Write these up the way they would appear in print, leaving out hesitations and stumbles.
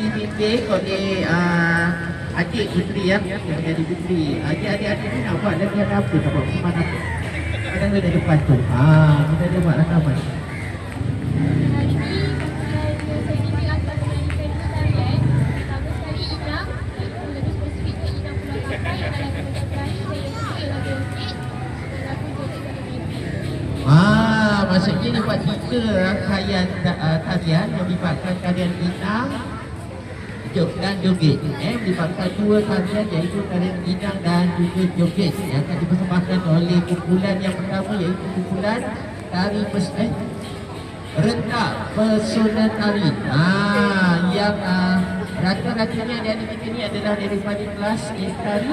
dibimbing oleh adik putri ya, yang menjadi putri. Adik-adik ni nak buat lagi ada apa? Tak buat mana? Ada yang ada depan tu. Kita ada buat rakaman. Maksudnya dia buat 3 rangkaian tarian yang melibatkan tarian Inang dan joget. Melibatkan 2 tarian iaitu tarian Inang dan juga joget yang akan dipersembahkan oleh kumpulan yang pertama iaitu kumpulan tari rentak pesona tari. Yang rata-ratanya dari kita ni adalah daripada kelas tari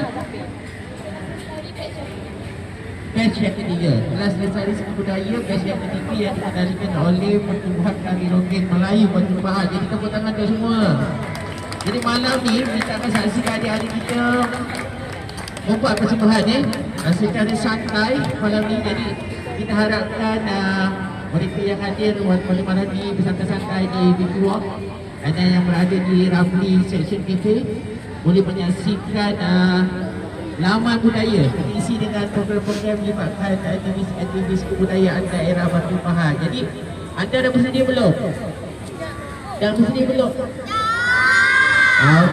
batch yang ketiga, kelas lestari seni budaya batch yang ketiga yang dikendalikan oleh Pertubuhan Tari Ronggeng Melayu Batu Pahat. Jadi tepuk tangan tu semua. Jadi malam ni kita akan saksikan adik-adik kita membuat persembahan secara santai malam ni. Jadi kita harapkan mereka yang hadir walaupun malam ni bersantai-santai di Big Walk dan yang berada di Ramli Section Cafe boleh menyaksikan laman budaya diisi dengan program-program melibatkan aktivis kebudayaan daerah Batu Pahat. Jadi anda dah bersedia belum? Dah bersedia belum?